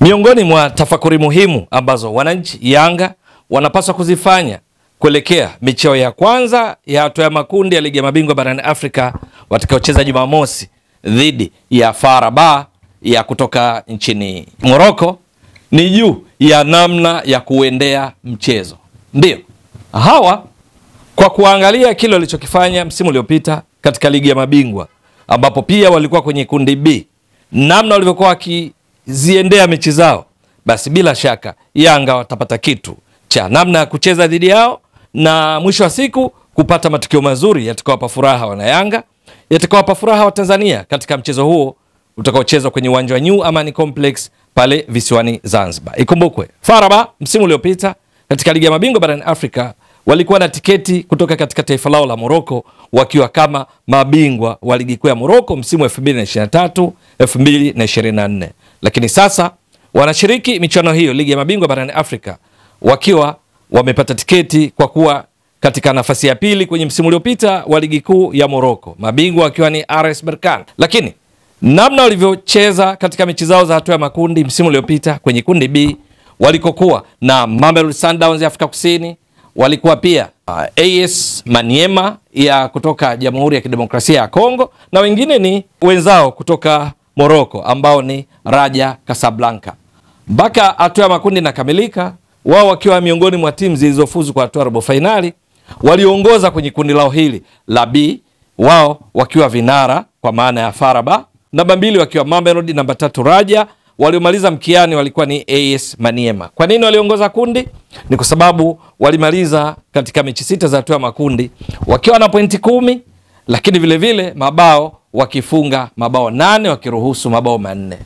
Miongoni mwa tafakuri muhimu ambazo wananchi Yanga wanapaswa kuzifanya kuelekea mechi ya kwanza ya hatua ya makundi ya ligi ya mabingwa barani Afrika watakaocheza Jumamosi dhidi ya FAR Rabat ya kutoka nchini Morocco ni juu ya namna ya kuendea mchezo. Ndio hawa kwa kuangalia kile walichokifanya msimu uliopita katika ligi ya mabingwa ambapo pia walikuwa kwenye kundi B, namna walivyokuwa wakiziendea mechi zao, basi bila shaka Yanga watapata kitu cha namna ya kucheza dhidi yao na mwisho wa siku kupata matokeo mazuri yatakayowapa furaha wana Yanga, yatakayowapa furaha wa Tanzania katika mchezo huo utakaochezwa kwenye uwanja wa New Amani Complex pale visiwani Zanzibar. Ikumbukwe FAR Rabat msimu uliopita katika ligi ya mabingwa barani Afrika walikuwa na tiketi kutoka katika taifa lao la Morocco wakiwa kama mabingwa wa ligi kuu ya Morocco msimu 2023-2024. Lakini sasa wanashiriki michuano hiyo ligi ya mabingwa barani Afrika wakiwa wamepata tiketi kwa kuwa katika nafasi ya pili kwenye msimu uliopita wa ligi kuu ya Morocco, mabingwa wakiwa ni RS Berkane. Lakini namna walivyocheza katika mechi zao za hatua ya makundi msimu uliopita kwenye kundi B, walikokuwa na Mamelodi Sundowns ya Afrika Kusini, walikuwa pia AS Maniema ya kutoka Jamhuri ya Kidemokrasia ya Kongo, na wengine ni wenzao kutoka Morocco ambao ni Raja Casablanca. Mpaka hatua ya makundi inakamilika, wao wakiwa miongoni mwa timu zilizofuzu kwa hatua robo finali, waliongoza kwenye kundi lao hili la B, wao wakiwa vinara kwa maana ya FAR Rabat, namba 2 wakiwa Mamelodi, namba 3 Raja. Waliomaliza mkiani walikuwa ni AS Maniema. Kwa nini waliongoza kundi? Ni kwa sababu walimaliza katika mechi 6 za hatua ya makundi wakiwa na pointi 10, lakini vile vile mabao wakifunga mabao 8 wakiruhusu mabao 4.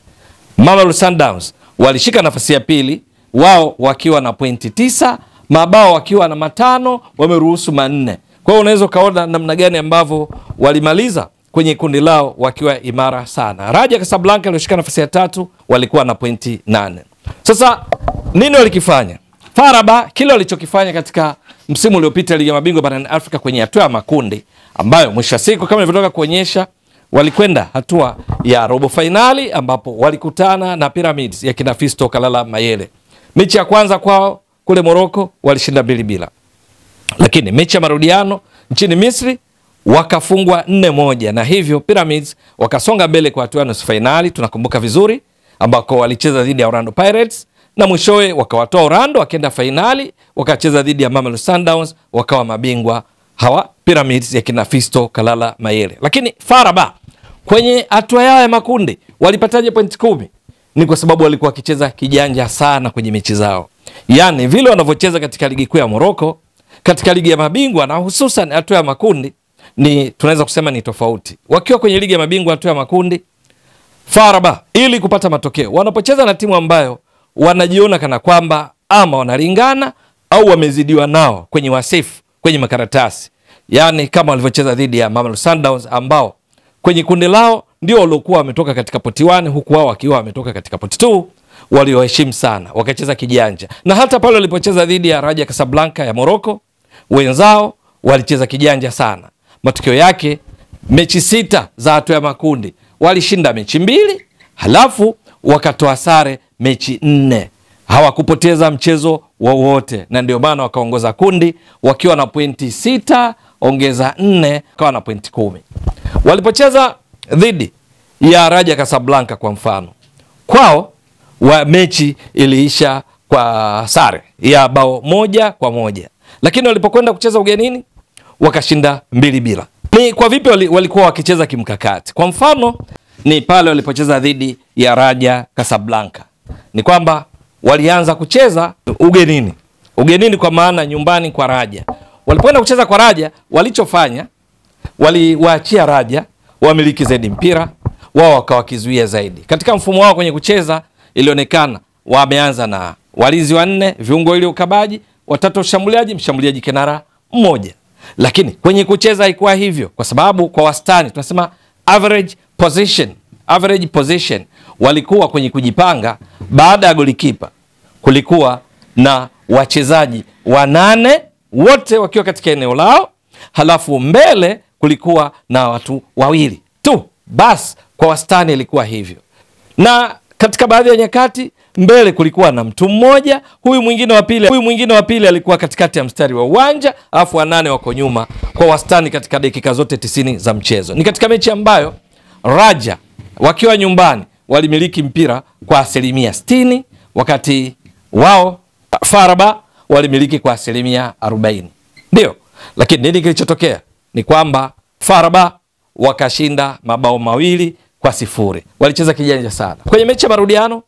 Mamelodi Sundowns walishika nafasi ya pili, wao wakiwa na pointi 9, mabao wakiwa na 5, wameruhusu 4. Kwa hiyo unaweza kaona namna gani ambavyo walimaliza kwenye kundi lao wakiwa imara sana. Raja Casablanca walioshika nafasi ya 3 walikuwa na pointi 8. Sasa nini walikifanya? FAR Rabat kile walichokifanya katika msimu uliopita ligi ya mabingwa barani Afrika kwenye hatua ya makundi, ambayo mwisho wa siku kama nilivyotoka kuonyesha walikwenda hatua ya robo finali ambapo walikutana na Pyramids ya kina Fiston Kalala Mayele. Mechi ya kwanza kwao kule Morocco walishinda 2-0. Lakini mechi ya marudiano nchini Misri wakafungwa 4-1, na hivyo Pyramids wakasonga mbele kwa hatua ya nusu finali, tunakumbuka vizuri, ambako walicheza dhidi ya Orlando Pirates na mwishowe wakawatoa Orlando wakaenda finali wakacheza dhidi ya Mamelodi Sundowns, wakawa mabingwa hawa Pyramids ya kina Fiston Kalala Mayele. Lakini FAR Rabat kwenye hatua yao ya makundi walipataje pointi 10? Ni kwa sababu walikuwa wakicheza kijanja sana kwenye mechi zao. Yaani vile wanavyocheza katika ligi kuu ya Morocco, katika ligi ya mabingwa na hususan hatua ya makundi ni tunaweza kusema ni tofauti. Wakiwa kwenye ligi ya mabingwa hatua ya makundi, FAR Rabat ili kupata matokeo wanapocheza na timu ambayo wanajiona kana kwamba ama wanalingana au wamezidiwa nao kwenye wasifu, kwenye makaratasi, yani kama walivyocheza dhidi ya Mamelodi Sundowns ambao kwenye kundi lao ndio waliokuwa wametoka katika poti 1 huku wao wakiwa wametoka katika poti 2, walioheshimu sana wakacheza kijanja. Na hata pale walipocheza dhidi ya Raja Casablanca ya Morocco, wenzao walicheza kijanja sana. Matokeo yake mechi 6 za hatua ya makundi walishinda mechi 2, halafu wakatoa sare mechi 4. Hawakupoteza mchezo wowote, na ndio maana wakaongoza kundi wakiwa na pointi 6 ongeza 4 wakawa na pointi 10. Walipocheza dhidi ya Raja Casablanca kwa mfano, kwao wa mechi iliisha kwa sare ya bao 1-1, lakini walipokwenda kucheza ugenini wakashinda 2-0. Ni kwa vipi walikuwa wakicheza kimkakati? Kwa mfano ni pale walipocheza dhidi ya Raja Casablanca, ni kwamba walianza kucheza ugenini. Ugenini kwa maana nyumbani kwa Raja. Walipoenda kucheza kwa Raja, walichofanya waliwaachia Raja wamiliki zaidi mpira, wao wakawakizuia zaidi. Katika mfumo wao kwenye kucheza ilionekana wameanza na walinzi 4, viungo ili ukabaji, 3 ushambuliaji, mshambuliaji kinara 1. Lakini kwenye kucheza haikuwa hivyo, kwa sababu kwa wastani tunasema average position walikuwa kwenye kujipanga. Baada ya golikipa kulikuwa na wachezaji 8 wote wakiwa katika eneo lao, halafu mbele kulikuwa na watu 2 tu. Bas kwa wastani ilikuwa hivyo. Na katika baadhi ya nyakati mbele kulikuwa na mtu mmoja, huyu mwingine wa pili alikuwa katikati ya mstari wa uwanja, alafu wanane wako nyuma kwa wastani katika dakika zote 90 za mchezo. Ni katika mechi ambayo Raja wakiwa nyumbani walimiliki mpira kwa 60%, wakati wao FAR Rabat walimiliki kwa 40%. Ndio. Lakini nini kilichotokea? Ni kwamba FAR Rabat wakashinda mabao 2-0. Walicheza kijanja sana. Kwenye mechi ya marudiano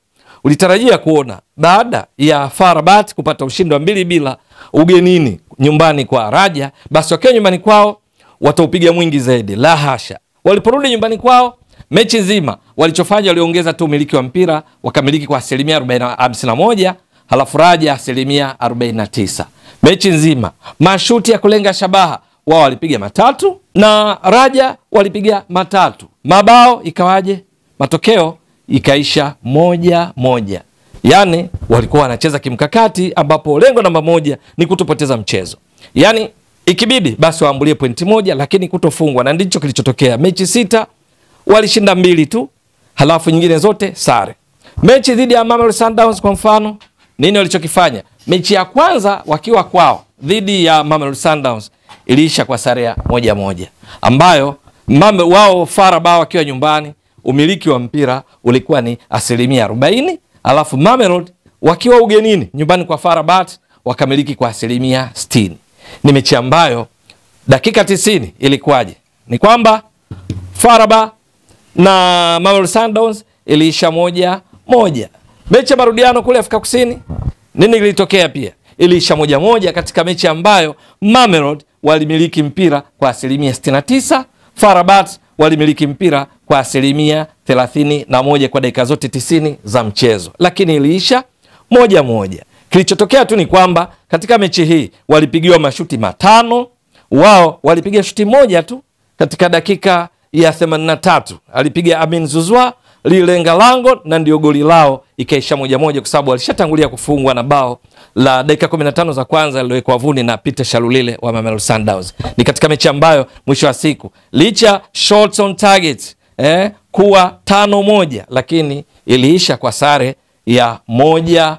ulitarajia kuona baada ya FAR Rabat kupata ushindi wa 2-0 ugenini nyumbani kwa Raja, basi wakiwa nyumbani kwao wataupiga mwingi zaidi. La hasha. Waliporudi nyumbani kwao, mechi nzima walichofanya waliongeza tu umiliki wa mpira, wakamiliki kwa 51%, halafu Raja 49%. Mechi nzima mashuti ya kulenga shabaha wao walipiga 3 na Raja walipiga 3. Mabao ikawaje? Matokeo ikaisha 1-1. Yani walikuwa wanacheza kimkakati, ambapo lengo namba 1 ni kutopoteza mchezo. Yani ikibidi basi waambulie pointi 1 lakini kutofungwa, na ndicho kilichotokea. Mechi 6 walishinda 2 tu, halafu nyingine zote sare. Mechi dhidi ya Mamelodi Sundowns kwa mfano, nini walichokifanya? Mechi ya kwanza wakiwa kwao dhidi ya Mamelodi Sundowns iliisha kwa sare ya 1-1, ambayo wao FAR Rabat wakiwa nyumbani umiliki wa mpira ulikuwa ni 40%, alafu Mamelodi wakiwa ugenini nyumbani kwa FAR Rabat wakamiliki kwa 60%. Ni mechi ambayo dakika 90 ilikuwaje? Ni kwamba FAR Rabat na Mamelodi Sundowns iliisha 1-1. Mechi ya marudiano kule Afrika Kusini, nini kilitokea pia? Iliisha 1-1 katika mechi ambayo Mamelodi walimiliki mpira kwa 69%, FAR Rabat walimiliki mpira kwa 31% kwa dakika zote 90 za mchezo, lakini iliisha 1-1. Kilichotokea tu ni kwamba katika mechi hii walipigiwa mashuti 5, wao walipiga shuti 1 tu katika dakika ya 83. Alipiga Amin Zuzwa, lilenga lango, na ndio goli lao ikaisha 1-1 kwa sababu walishatangulia kufungwa na bao la dakika 15 za kwanza lilowekwa wavuni na Peter Shalulile wa Mamelodi Sundowns. Ni katika mechi ambayo mwisho wa siku licha shots on target kuwa 5-1 lakini iliisha kwa sare ya 1-1.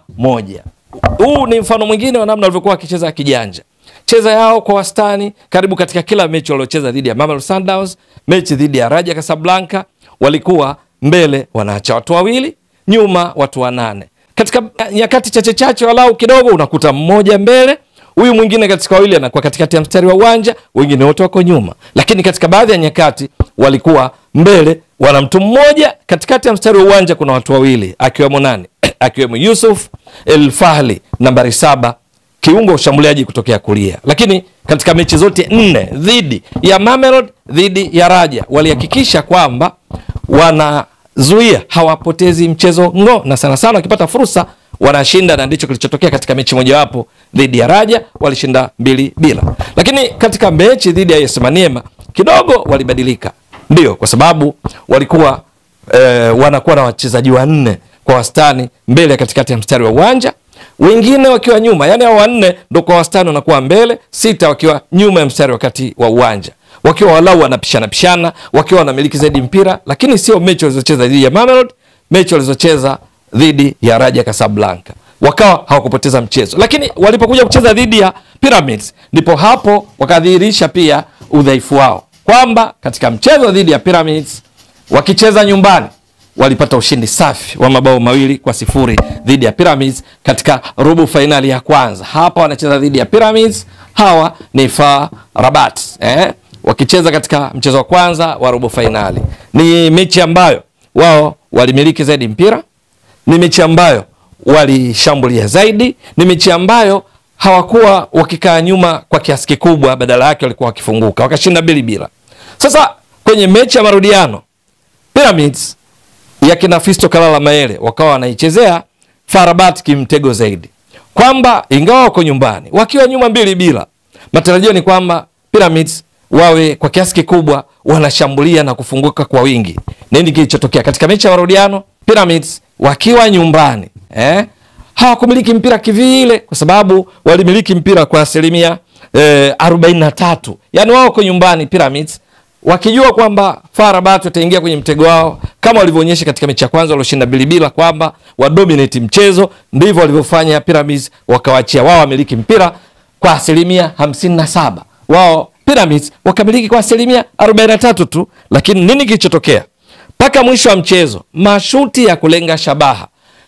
Huu ni mfano mwingine wa namna walivyokuwa wakicheza kijanja. Cheza yao kwa wastani karibu katika kila mechi waliocheza dhidi ya Mamelodi Sundowns. Mechi dhidi ya Raja Casablanca walikuwa mbele wanaacha watu 2, nyuma watu 8. Katika nyakati chache walau kidogo unakuta mmoja mbele, huyu mwingine katika 2 anakuwa katikati ya mstari wa uwanja, wengine wote wako nyuma. Lakini katika baadhi ya nyakati walikuwa mbele wana mtu mmoja, katikati ya mstari wa uwanja kuna watu 2, akiwemo nani? Akiwemo Yusuf El Fahli nambari 7, kiungo ushambuliaji kutokea kulia. Lakini katika mechi zote 4 dhidi ya Mamelodi, dhidi ya Raja, walihakikisha kwamba wanazuia hawapotezi mchezo na sana wakipata fursa wanashinda, na ndicho kilichotokea katika mechi mojawapo dhidi ya Raja, walishinda 2-0. Lakini katika mechi dhidi ya AS Maniema kidogo walibadilika. Ndio, kwa sababu walikuwa wanakuwa na wachezaji 4 kwa wastani mbele katikati ya mstari wa uwanja, wengine wakiwa nyuma. Yani hao 4 ndio kwa wastani wanakuwa mbele, 6 wakiwa nyuma ya mstari wakati wa uwanja, wakiwa walau wanapishana, wakiwa wanamiliki zaidi mpira. Lakini sio mechi walizocheza dhidi ya Mamelodi, mechi walizocheza dhidi ya Raja Casablanca wakawa hawakupoteza mchezo. Lakini walipokuja kucheza dhidi ya Pyramids, ndipo hapo wakadhihirisha pia udhaifu wao, kwamba katika mchezo dhidi ya Pyramids wakicheza nyumbani walipata ushindi safi wa mabao 2-0 dhidi ya Pyramids katika robo finali ya kwanza. Hapa wanacheza dhidi ya Pyramids, hawa ni FAR Rabat wakicheza katika mchezo wa kwanza wa robo finali. Ni mechi ambayo wao walimiliki zaidi mpira, ni mechi ambayo walishambulia zaidi, ni mechi ambayo hawakuwa wakikaa nyuma kwa kiasi kikubwa, badala yake walikuwa wakifunguka, wakashinda 2-0. Sasa kwenye mechi ya marudiano Pyramids ya kina Fisto Kalala Mayele wakawa wanaichezea FAR Rabat kimtego zaidi, kwamba ingawa wako nyumbani wakiwa nyuma 2-0, matarajio ni kwamba Pyramids wawe kwa kiasi kikubwa wanashambulia na kufunguka kwa wingi. Nini kilichotokea katika mechi ya marudiano? Pyramids wakiwa nyumbani hawakumiliki mpira kivile, kwa sababu walimiliki mpira kwa 43. Yani wao kwa nyumbani Pyramids wakijua kwamba FAR Rabat wataingia kwenye mtego wao kama walivyoonyesha katika mechi ya kwanza walioshinda 2-0 kwamba wa dominate mchezo, ndivyo walivyofanya Pyramids, wakawaachia wao wamiliki mpira kwa 57%. Wao Pyramids wakamiliki kwa 43% tu. Lakini nini kilichotokea? Mpaka mwisho wa mchezo, mashuti ya kulenga shabaha,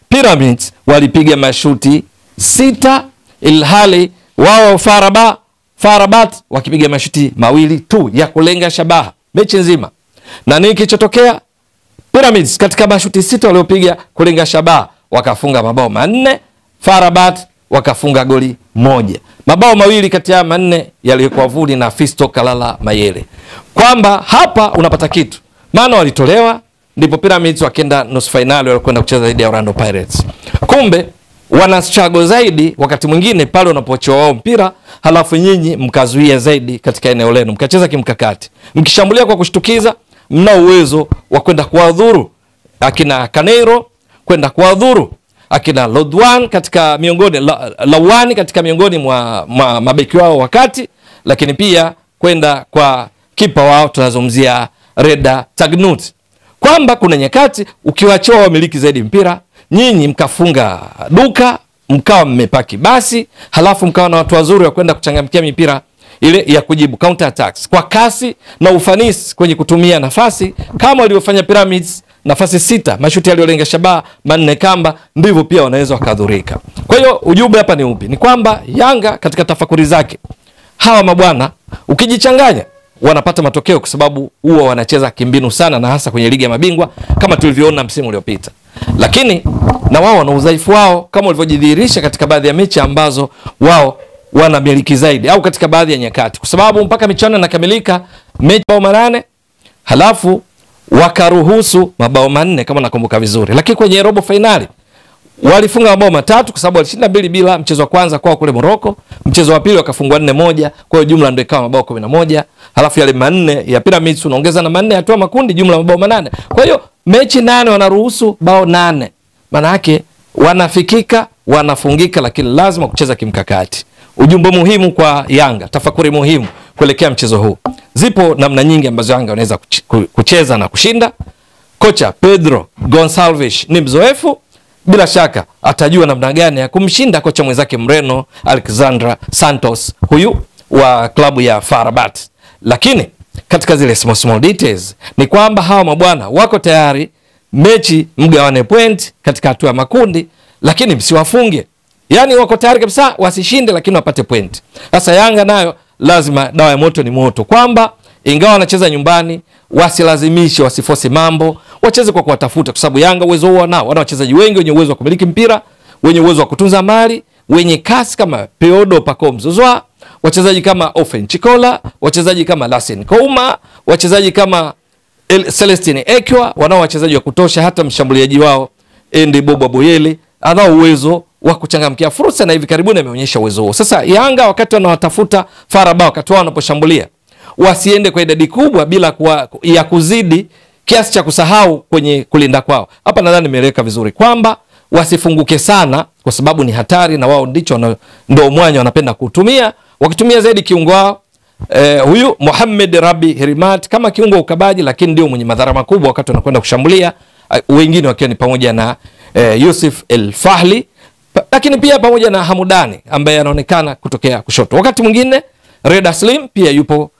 Pyramids walipiga mashuti 6, ilhali wao Farabat wakipiga mashuti 2 tu ya kulenga shabaha mechi nzima. Na nini kilichotokea? Pyramids katika mashuti 6 waliopiga kulenga shabaha wakafunga mabao 4, Farabat wakafunga goli 1. Mabao 2 kati ya 4 yalikuwa vuli na Fisto Kalala Mayele. Kwamba hapa unapata kitu. Maana walitolewa, ndipo Pyramids wakenda nusu finali, walikwenda kucheza dhidi ya Orlando Pirates. Kumbe wana struggle zaidi wakati mwingine pale unapochoa wao mpira, halafu nyinyi mkazuia zaidi katika eneo lenu, mkacheza kimkakati. Mkishambulia kwa kushtukiza, mna uwezo wa kwenda kuadhuru akina Kaneiro, kwenda kuadhuru akina Lodwan katika miongoni Lawani katika miongoni mwa mabeki wao wakati, lakini pia kwenda kwa kipa wao tunazungumzia Reda Tagnut. Kwamba kuna nyakati ukiwachoa wamiliki zaidi mpira, nyinyi mkafunga duka, mkawa mmepaki basi, halafu mkawa na watu wazuri wa kwenda kuchangamkia mipira ile ya kujibu counter attacks kwa kasi na ufanisi kwenye kutumia nafasi, kama waliofanya Pyramids. Nafasi 6, mashuti yaliolenga shabaha 4 kamba, ndivyo pia wanaweza wakadhurika. Kwa hiyo ujumbe hapa ni upi? Ni kwamba Yanga katika tafakuri zake, hawa mabwana ukijichanganya wanapata matokeo, kwa sababu huwa wanacheza kimbinu sana, na hasa kwenye ligi ya mabingwa kama tulivyoona msimu uliopita. Lakini na wao wana udhaifu wao, kama walivyojidhihirisha katika baadhi ya mechi ambazo wao wanamiliki zaidi, au katika baadhi ya nyakati, kwa sababu mpaka michuano inakamilika mechi mabao 8, halafu wakaruhusu mabao 4 kama nakumbuka vizuri. Lakini kwenye robo finali walifunga mabao 3 kwa sababu walishinda 2-0 mchezo wa kwanza kwao kule Morocco, mchezo wa pili wakafungwa 4-1, kwa hiyo jumla ndio ikawa mabao 11. Halafu yale 4 ya Pyramids unaongeza na 4 hatua makundi, jumla mabao 8. Kwa hiyo mechi 8 wanaruhusu bao 8. Maana yake wanafikika, wanafungika, lakini lazima kucheza kimkakati. Ujumbe muhimu kwa Yanga, tafakuri muhimu kuelekea mchezo huu. Zipo namna nyingi ambazo Yanga wanaweza kucheza na kushinda. Kocha Pedro Gonçalves ni mzoefu, bila shaka atajua namna gani ya kumshinda kocha mwenzake Mreno Alexandra Santos, huyu wa klabu ya Farabat. Lakini katika zile small details ni kwamba hawa mabwana wako tayari mechi mgawane point katika hatua ya makundi, lakini msiwafunge. Yani wako tayari kabisa wasishinde, lakini wapate point. Sasa Yanga nayo lazima dawa ya moto ni moto, kwamba ingawa wanacheza nyumbani wasilazimishe, wasiforce mambo, wacheze kwa kuwatafuta, kwa sababu Yanga uwezo huo nao, wana wachezaji wengi wenye uwezo wa kumiliki mpira, wenye uwezo wa kutunza mali, wenye kasi kama Peodo Pacome Zouzoua, wachezaji kama Ofen Chikola, wachezaji kama Lassine Kouma, wachezaji kama Celestine Ekwa, wanao wachezaji wa kutosha. Hata mshambuliaji wao Endi Bobo Boyeli anao uwezo wa kuchangamkia fursa, na hivi karibuni ameonyesha uwezo huo. Sasa Yanga wakati wanawatafuta Faraba, wakati wao wanaposhambulia, wasiende kwa idadi kubwa bila ya kuzidi kiasi cha kusahau kwenye kulinda kwao. Hapa nadhani nimeeleka vizuri kwamba wasifunguke sana, kwa sababu ni hatari, na wao ndio mwanya wanapenda kutumia, wakitumia zaidi kiungo wao huyu Mohamed Rabi Herimat kama kiungo ukabaji, lakini ndio mwenye madhara makubwa wakati wanakwenda kushambulia, wengine wakiwa ni pamoja na Yusuf El Fahli, lakini pia pamoja na Hamudani ambaye anaonekana kutokea kushoto. Wakati mwingine Reda Slim pia yupo,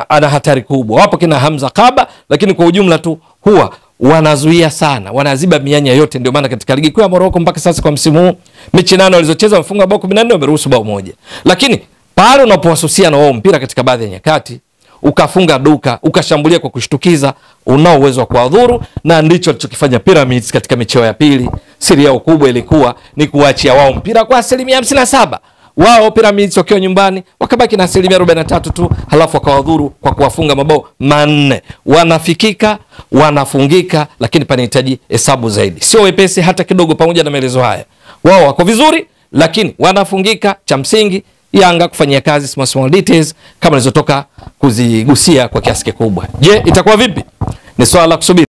ana hatari kubwa. Wapo kina Hamza Kaba, lakini kwa ujumla tu huwa wanazuia sana, wanaziba mianya yote. Ndio maana katika ligi kuu ya Morocco mpaka sasa kwa msimu huu mechi 8 walizocheza wamefunga bao 14, wameruhusu bao 1. Lakini pale unapowasusia na wao mpira katika baadhi ya nyakati, ukafunga duka, ukashambulia kwa kushtukiza, unao uwezo wa kuadhuru, na ndicho alichokifanya Pyramids katika mechi ya pili. Siri yao kubwa ilikuwa ni kuachia wao mpira kwa 57%. Wao Pyramids wakiwa nyumbani wakabaki na 43% tu, halafu wakawadhuru kwa kuwafunga mabao 4. Wanafikika, wanafungika, lakini panahitaji hesabu zaidi. Sio wepesi hata kidogo. Pamoja na maelezo haya, wao wako vizuri, lakini wanafungika. Cha msingi Yanga kufanyia kazi small details kama nilizotoka kuzigusia kwa kiasi kikubwa. Je, itakuwa vipi? Ni swala la kusubiri.